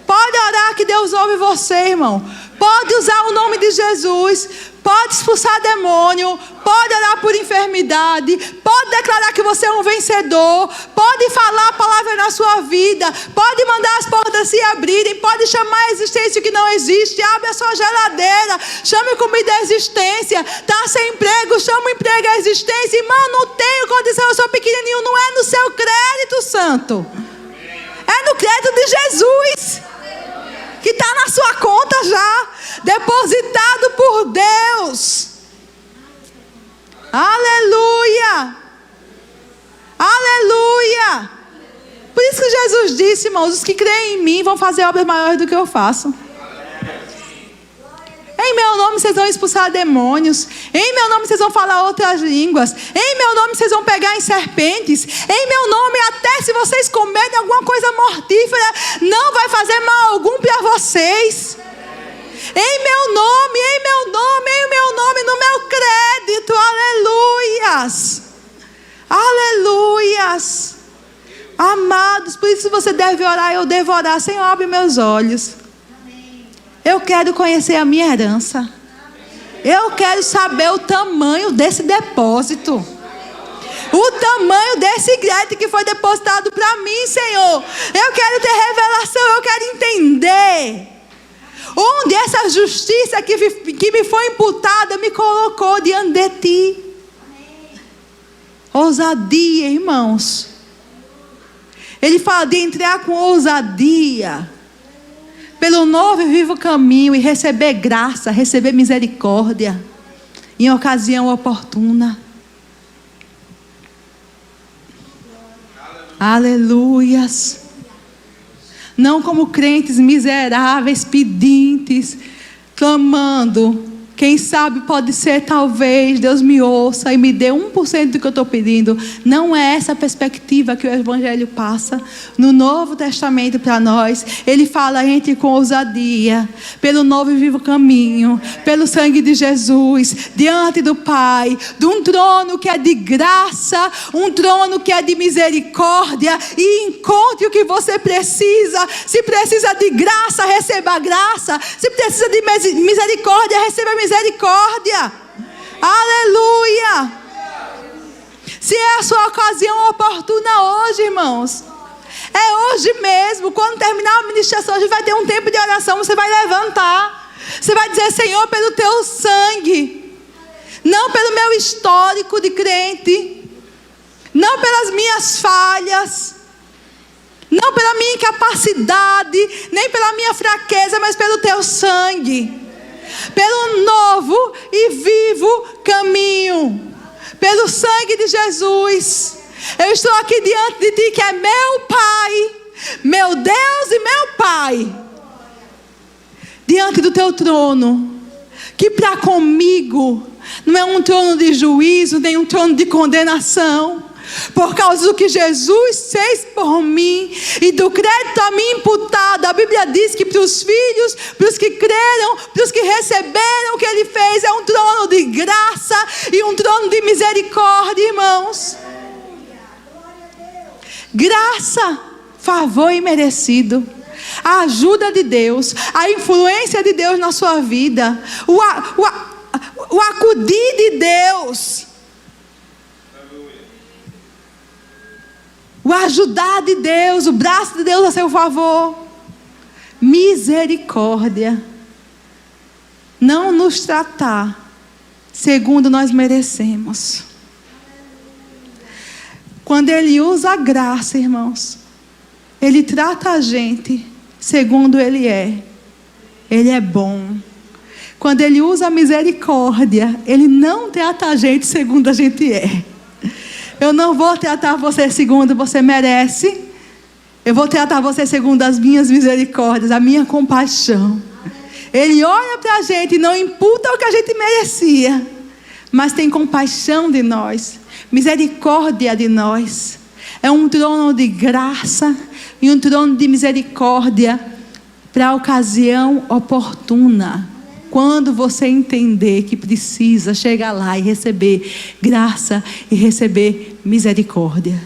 Pode orar que Deus ouve você, irmão. Pode usar o nome de Jesus. Pode expulsar demônio. Pode orar por enfermidade. Pode declarar que você é um vencedor. Pode falar a palavra na sua vida. Pode mandar as portas se abrirem. Pode chamar a existência que não existe. Abre a sua geladeira. Chame comida à existência. Está sem emprego. Chama o emprego à existência. Irmão, não tenho condição. Eu sou pequenininho. Não é no seu crédito, santo. É no crédito de Jesus, que está na sua conta já, depositado por Deus. Aleluia! Aleluia! Por isso que Jesus disse, irmãos: os que creem em mim vão fazer obras maiores do que eu faço. Em meu nome vocês vão expulsar demônios. Em meu nome vocês vão falar outras línguas. Em meu nome vocês vão pegar em serpentes. Em meu nome, até se vocês comerem alguma coisa mortífera, não vai fazer mal algum para vocês. Em meu nome, em meu nome, em meu nome, no meu crédito. Aleluias. Aleluias. Amados, por isso você deve orar. Eu devo orar. Senhor, abre meus olhos. Eu quero conhecer a minha herança. Eu quero saber o tamanho desse depósito. O tamanho desse crédito que foi depositado para mim, Senhor. Eu quero ter revelação. Eu quero entender onde essa justiça que me foi imputada me colocou diante de Ti. Ousadia, irmãos. Ele fala de entrar com ousadia pelo novo e vivo caminho e receber graça, receber misericórdia em ocasião oportuna. Aleluias. Não como crentes miseráveis, pedintes, clamando Quem sabe pode ser, talvez, Deus me ouça e me dê 1% do que eu estou pedindo. Não é essa a perspectiva que o Evangelho passa. No Novo Testamento para nós, ele fala: entre com ousadia, pelo novo e vivo caminho, pelo sangue de Jesus, diante do Pai, de um trono que é de graça, um trono que é de misericórdia, e encontre o que você precisa. Se precisa de graça, receba a graça. Se precisa de misericórdia, receba a misericórdia. Aleluia. Se é a sua ocasião oportuna hoje, irmãos, é hoje mesmo. Quando terminar a ministração, a gente vai ter um tempo de oração. Você vai levantar, você vai dizer: Senhor, pelo teu sangue, não pelo meu histórico de crente, não pelas minhas falhas, não pela minha incapacidade, nem pela minha fraqueza, mas pelo teu sangue, pelo novo e vivo caminho, pelo sangue de Jesus. Eu estou aqui diante de ti, que é meu Pai, meu Deus e meu Pai, diante do teu trono, que para comigo não é um trono de juízo, nem um trono de condenação. Por causa do que Jesus fez por mim e do crédito a mim imputado, a Bíblia diz que para os filhos, para os que creram, para os que receberam o que Ele fez, é um trono de graça e um trono de misericórdia, irmãos. Graça, favor imerecido, a ajuda de Deus, a influência de Deus na sua vida, o acudir de Deus, o ajudar de Deus, o braço de Deus a seu favor. Misericórdia. Não nos tratar segundo nós merecemos. Quando Ele usa a graça, irmãos, Ele trata a gente segundo Ele é. Ele é bom. Quando Ele usa a misericórdia, Ele não trata a gente segundo a gente é. Eu não vou tratar você segundo você merece. Eu vou tratar você segundo as minhas misericórdias, a minha compaixão. Ele olha para a gente e não imputa o que a gente merecia, mas tem compaixão de nós, misericórdia de nós. É um trono de graça e um trono de misericórdia para a ocasião oportuna. Quando você entender que precisa chegar lá e receber graça e receber misericórdia,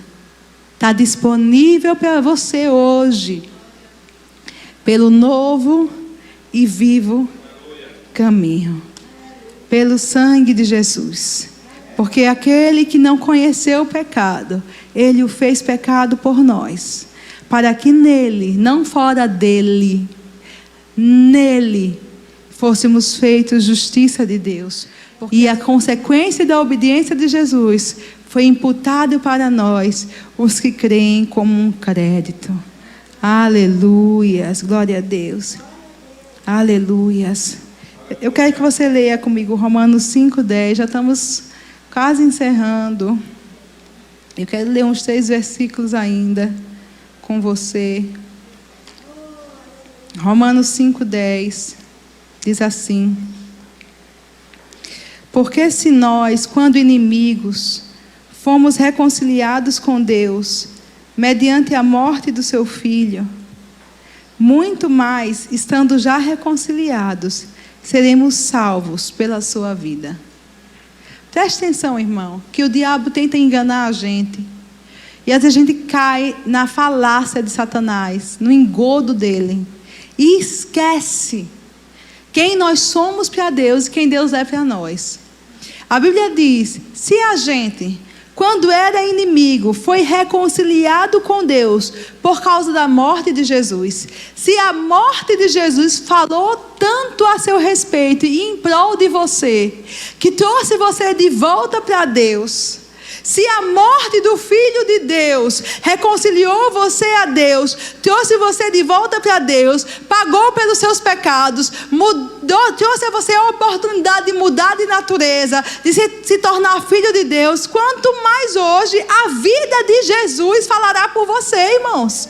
está disponível para você hoje, pelo novo e vivo caminho, pelo sangue de Jesus. Porque aquele que não conheceu o pecado, Ele o fez pecado por nós, para que nele, não fora dele, nele fôssemos feitos justiça de Deus. E a consequência da obediência de Jesus foi imputado para nós, os que creem, como um crédito. Aleluias, glória a Deus. Aleluias. Eu quero que você leia comigo Romanos 5:10. Já estamos quase encerrando. Eu quero ler uns 3 versículos ainda com você. Romanos 5:10 diz assim: porque se nós, quando inimigos, fomos reconciliados com Deus mediante a morte do seu Filho, muito mais, estando já reconciliados, seremos salvos pela sua vida. Preste atenção, irmão, que o diabo tenta enganar a gente. E às vezes a gente cai na falácia de Satanás, no engodo dele, e esquece quem nós somos para Deus e quem Deus é para nós. A Bíblia diz: se a gente, quando era inimigo, foi reconciliado com Deus por causa da morte de Jesus, se a morte de Jesus falou tanto a seu respeito e em prol de você, que trouxe você de volta para Deus, se a morte do Filho de Deus reconciliou você a Deus, trouxe você de volta para Deus, pagou pelos seus pecados, trouxe a você a oportunidade de mudar de natureza, de se tornar filho de Deus, quanto mais hoje a vida de Jesus falará por você, irmãos.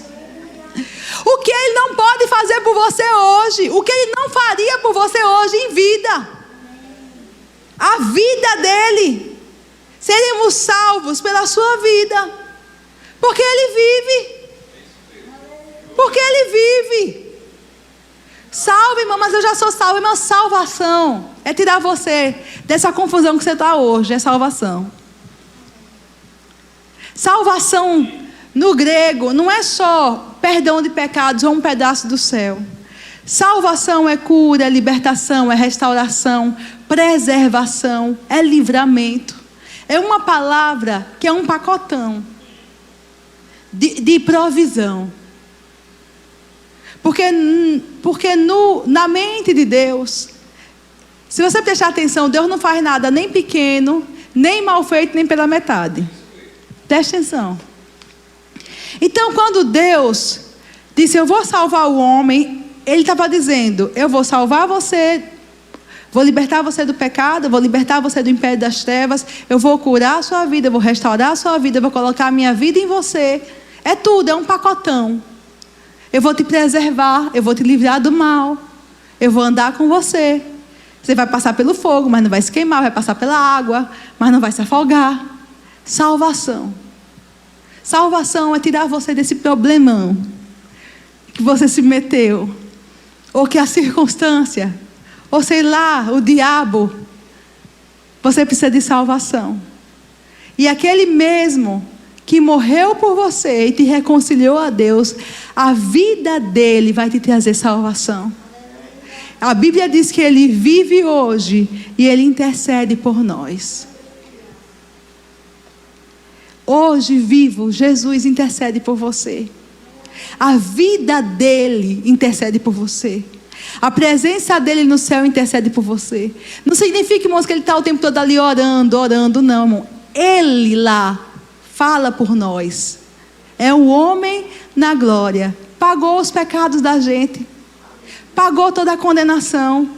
O que Ele não pode fazer por você hoje, o que Ele não faria por você hoje em vida. a vida dele. Seremos salvos pela sua vida. Porque ele vive. Porque ele vive. Salve, irmão, mas eu já sou salvo. Irmão, salvação é tirar você dessa confusão que você está hoje. É salvação. Salvação no grego não é só perdão de pecados ou um pedaço do céu. Salvação é cura, é libertação, é restauração, preservação, é livramento. É uma palavra que é um pacotão de provisão. Porque na mente de Deus, se você prestar atenção, Deus não faz nada nem pequeno, nem mal feito, nem pela metade. Presta atenção. Então, quando Deus disse, eu vou salvar o homem, Ele estava dizendo, eu vou salvar você, vou libertar você do pecado, vou libertar você do império das trevas, eu vou curar a sua vida, eu vou restaurar a sua vida, eu vou colocar a minha vida em você. É tudo, é um pacotão. Eu vou te preservar, eu vou te livrar do mal, eu vou andar com você. Você vai passar pelo fogo, mas não vai se queimar, vai passar pela água, mas não vai se afogar. Salvação. Salvação é tirar você desse problemão que você se meteu, ou que a circunstância, ou sei lá, o diabo. Você precisa de salvação. E aquele mesmo que morreu por você e te reconciliou a Deus, a vida dele vai te trazer salvação. A Bíblia diz que ele vive hoje e ele intercede por nós. Hoje vivo, Jesus intercede por você. A vida dele intercede por você. A presença dele no céu intercede por você. Não significa, irmãos, que ele está o tempo todo ali orando, não, irmão. Ele lá fala por nós. É o homem na glória. Pagou os pecados da gente. Pagou toda a condenação.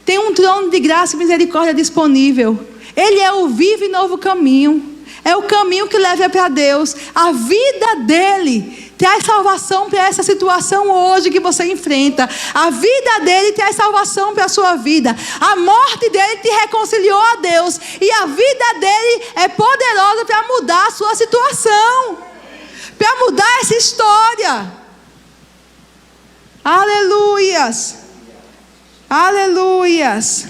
Tem um trono de graça e misericórdia disponível. Ele é o vivo e novo caminho. É o caminho que leva para Deus. A vida dele traz salvação para essa situação hoje que você enfrenta. A vida dele traz salvação para a sua vida. A morte dele te reconciliou a Deus. E a vida dele é poderosa para mudar a sua situação. Para mudar essa história. Aleluias. Aleluias.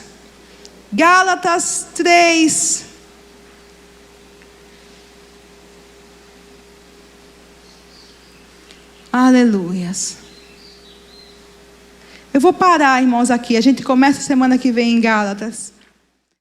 Gálatas 3. Aleluias. Eu vou parar, irmãos, aqui. A gente começa semana que vem em Gálatas.